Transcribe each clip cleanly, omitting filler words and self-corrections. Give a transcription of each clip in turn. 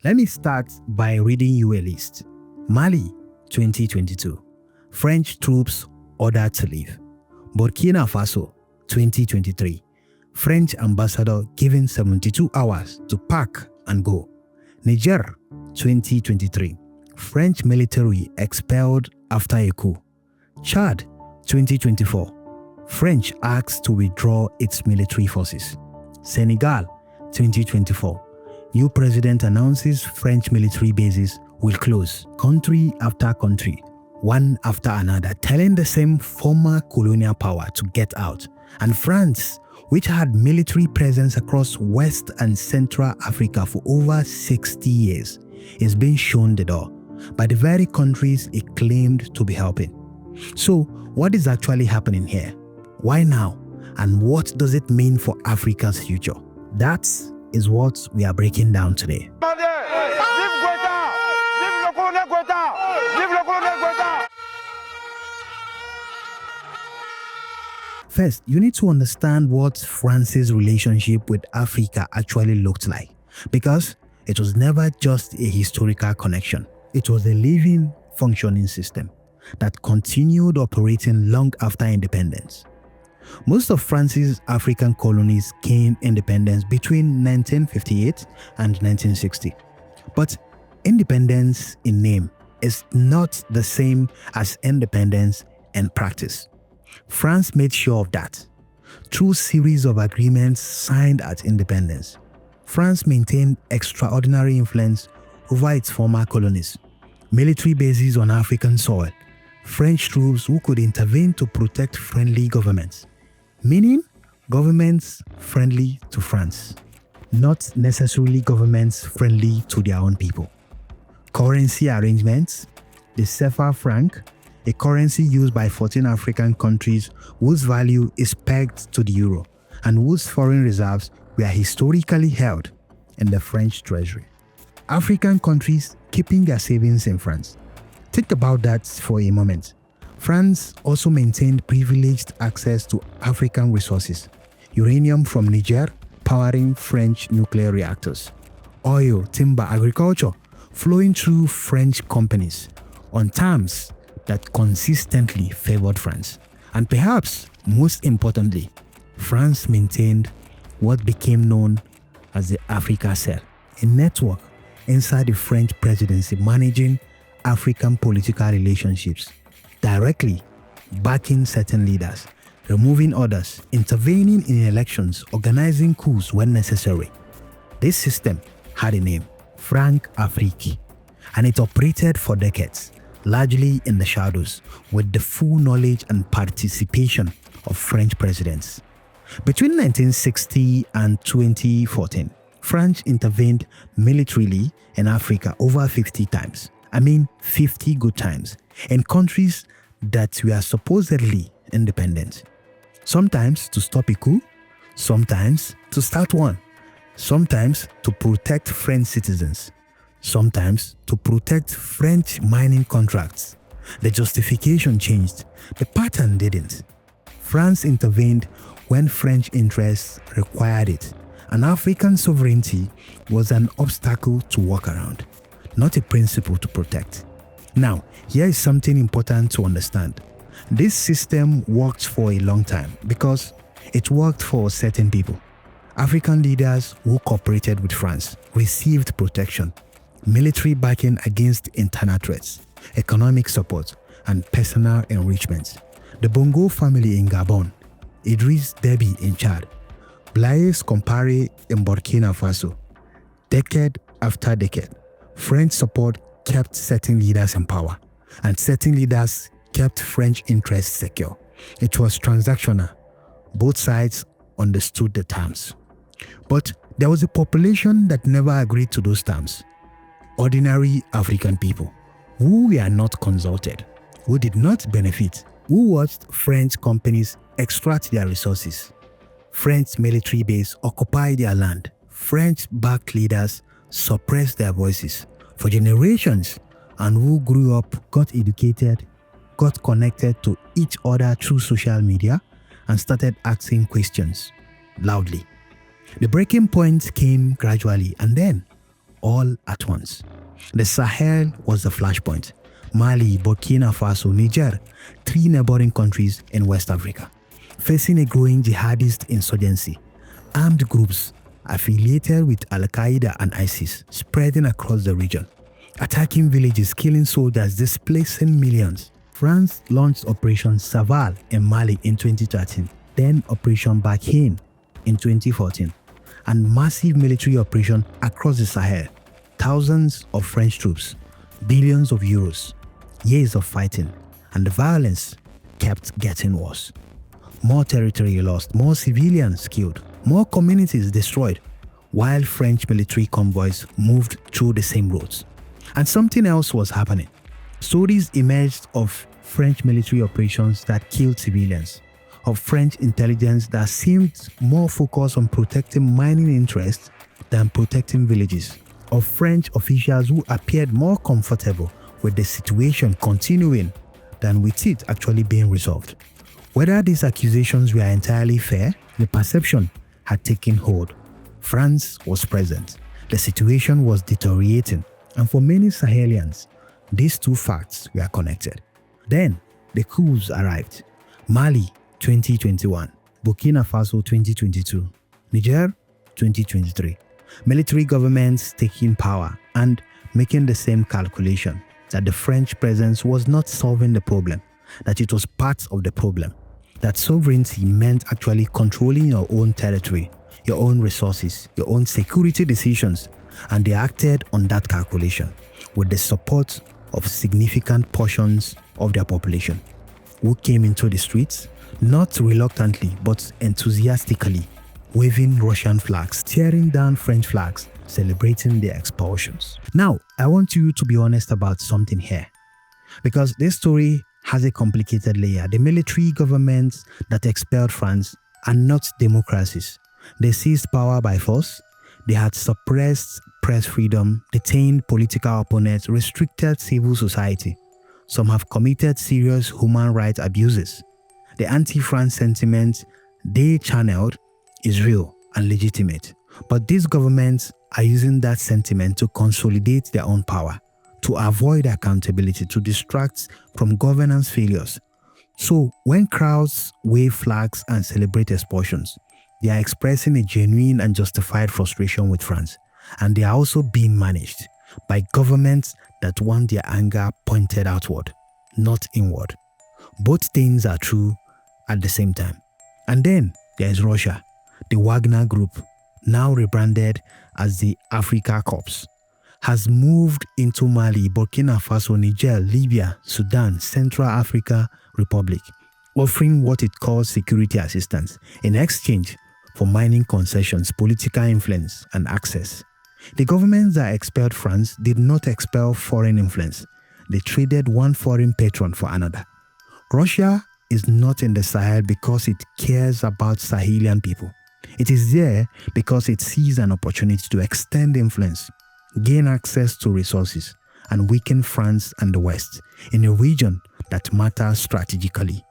Let me start by reading you a list. Mali, 2022. French troops ordered to leave. Burkina Faso, 2023. French ambassador given 72 hours to pack and go. Niger, 2023. French military expelled after a coup. Chad, 2024. French asked to withdraw its military forces. Senegal, 2024. New president announces French military bases will close. Country after country, one after another, telling the same former colonial power to get out. And France, which had military presence across West and Central Africa for over 60 years, is being shown the door by the very countries it claimed to be helping. So, what is actually happening here? Why now? And what does it mean for Africa's future? That is what we are breaking down today. First, you need to understand what France's relationship with Africa actually looked like, because it was never just a historical connection. It was a living, functioning system that continued operating long after independence. Most of France's African colonies gained independence between 1958 and 1960. But independence in name is not the same as independence in practice. France made sure of that. Through a series of agreements signed at independence, France maintained extraordinary influence over its former colonies. Military bases on African soil, French troops who could intervene to protect friendly governments, meaning governments friendly to France, not necessarily governments friendly to their own people. Currency arrangements, the CFA franc, a currency used by 14 African countries whose value is pegged to the euro and whose foreign reserves were historically held in the French treasury. African countries keeping their savings in France. Think about that for a moment. France also maintained privileged access to African resources. Uranium from Niger powering French nuclear reactors. Oil, timber, agriculture flowing through French companies on terms that consistently favored France. And perhaps most importantly, France maintained what became known as the Africa Cell, a network inside the French presidency managing African political relationships, directly backing certain leaders, removing others, intervening in elections, organizing coups when necessary. This system had a name, Françafrique, and it operated for decades, largely in the shadows, with the full knowledge and participation of French presidents. Between 1960 and 2014, France intervened militarily in Africa over 50 times. 50 good times, in countries that were supposedly independent. Sometimes to stop a coup, sometimes to start one, sometimes to protect French citizens, sometimes to protect French mining contracts. The justification changed, the pattern didn't. France intervened when French interests required it, and African sovereignty was an obstacle to walk around, not a principle to protect. Now, here is something important to understand. This system worked for a long time because it worked for certain people. African leaders who cooperated with France received protection, military backing against internal threats, economic support, and personal enrichment. The Bongo family in Gabon, Idriss Déby in Chad, Blaise Compaoré in Burkina Faso. Decade after decade, French support kept certain leaders in power, and certain leaders kept French interests secure. It was transactional. Both sides understood the terms. But there was a population that never agreed to those terms. Ordinary African people, who were not consulted, who did not benefit, who watched French companies extract their resources. French military base occupy their land. French-backed leaders suppressed their voices for generations, and who grew up, got educated, got connected to each other through social media, and started asking questions loudly. The breaking point came gradually, and then all at once. The Sahel was the flashpoint. Mali, Burkina Faso, Niger, 3 neighboring countries in West Africa, facing a growing jihadist insurgency. Armed groups affiliated with Al-Qaeda and ISIS spreading across the region, attacking villages, killing soldiers, displacing millions. France launched Operation Saval in Mali in 2013, then Operation Barkhane in 2014, and massive military operation across the Sahel. Thousands of French troops, billions of euros, years of fighting, and the violence kept getting worse. More territory lost, more civilians killed, more communities destroyed, while French military convoys moved through the same roads. And something else was happening. Stories emerged of French military operations that killed civilians, of French intelligence that seemed more focused on protecting mining interests than protecting villages, of French officials who appeared more comfortable with the situation continuing than with it actually being resolved. Whether these accusations were entirely fair, the perception had taken hold. France was present. The situation was deteriorating, and for many Sahelians, these two facts were connected. Then, the coups arrived. Mali, 2021. Burkina Faso, 2022. Niger, 2023. Military governments taking power and making the same calculation that the French presence was not solving the problem, that it was part of the problem, that sovereignty meant actually controlling your own territory, your own resources, your own security decisions, and they acted on that calculation with the support of significant portions of their population, who came into the streets, not reluctantly but enthusiastically, waving Russian flags, tearing down French flags, celebrating their expulsions. Now, I want you to be honest about something here, because this story has a complicated layer. The military governments that expelled France are not democracies. They seized power by force. They had suppressed press freedom, detained political opponents, restricted civil society. Some have committed serious human rights abuses. The anti-France sentiment they channeled is real and legitimate, but these governments are using that sentiment to consolidate their own power, to avoid accountability, to distract from governance failures. So when crowds wave flags and celebrate expulsions, they are expressing a genuine and justified frustration with France, and they are also being managed by governments that want their anger pointed outward, not inward. Both things are true at the same time. And then there is Russia, the Wagner Group, now rebranded as the Africa Corps, has moved into Mali, Burkina Faso, Niger, Libya, Sudan, Central Africa Republic, offering what it calls security assistance in exchange for mining concessions, political influence, and access. The governments that expelled France did not expel foreign influence. They traded one foreign patron for another. Russia is not in the Sahel because it cares about Sahelian people. It is there because it sees an opportunity to extend influence, gain access to resources, and weaken France and the West in a region that matters strategically.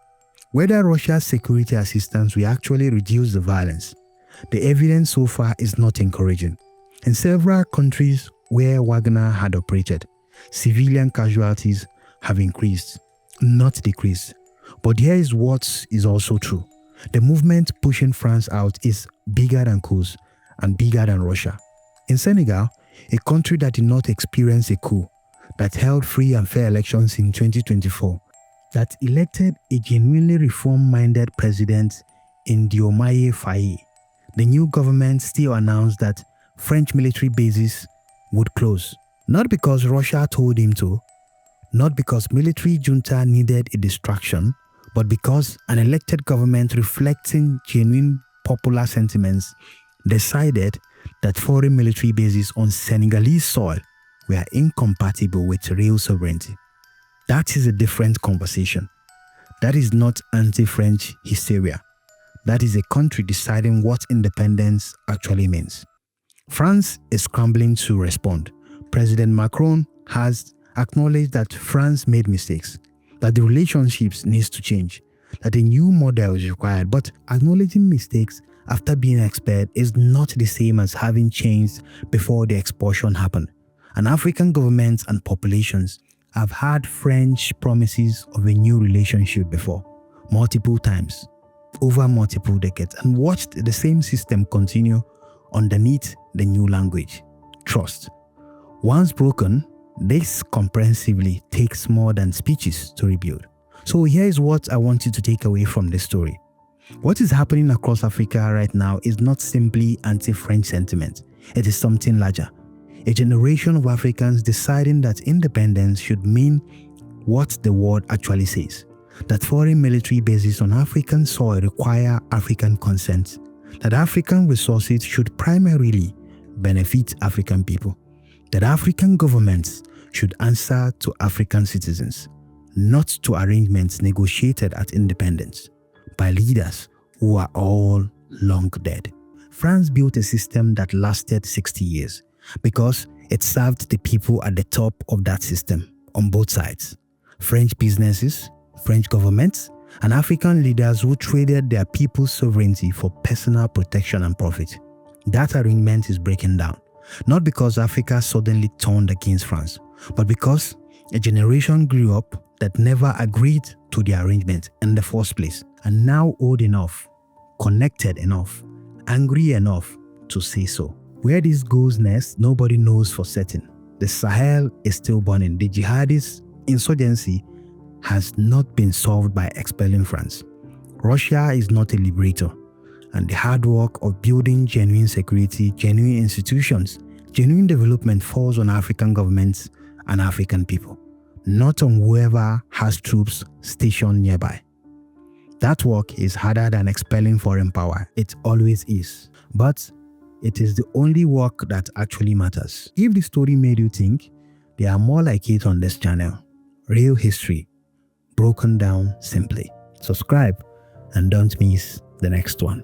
Whether Russia's security assistance will actually reduce the violence, the evidence so far is not encouraging. In several countries where Wagner had operated, civilian casualties have increased, not decreased. But here is what is also true. The movement pushing France out is bigger than coups and bigger than Russia. In Senegal, a country that did not experience a coup, that held free and fair elections in 2024, that elected a genuinely reform-minded president in Diomaye Faye, the new government still announced that French military bases would close. Not because Russia told him to, not because military junta needed a distraction, but because an elected government reflecting genuine popular sentiments decided that foreign military bases on Senegalese soil were incompatible with real sovereignty. That is a different conversation. That is not anti-French hysteria. That is a country deciding what independence actually means. France is scrambling to respond. President Macron has acknowledged that France made mistakes, that the relationships needs to change, that a new model is required, but acknowledging mistakes after being expelled is not the same as having changed before the expulsion happened. And African governments and populations have had French promises of a new relationship before, multiple times, over multiple decades, and watched the same system continue underneath the new language, trust. Once broken, this comprehensively takes more than speeches to rebuild. So here is what I want you to take away from this story. What is happening across Africa right now is not simply anti-French sentiment. It is something larger. A generation of Africans deciding that independence should mean what the word actually says. That foreign military bases on African soil require African consent. That African resources should primarily benefit African people. That African governments should answer to African citizens, not to arrangements negotiated at independence by leaders who are all long dead. France built a system that lasted 60 years because it served the people at the top of that system on both sides. French businesses, French governments, and African leaders who traded their people's sovereignty for personal protection and profit. That arrangement is breaking down, not because Africa suddenly turned against France, but because a generation grew up that never agreed to the arrangement in the first place, and now old enough, connected enough, angry enough to say so. Where this goes next, nobody knows for certain. The Sahel is still burning. The jihadist insurgency has not been solved by expelling France. Russia is not a liberator, and the hard work of building genuine security, genuine institutions, genuine development falls on African governments and African people, not on whoever has troops stationed nearby. That work is harder than expelling foreign power. It always is. But it is the only work that actually matters. If the story made you think, there are more like it on this channel. Real history, broken down simply. Subscribe and don't miss the next one.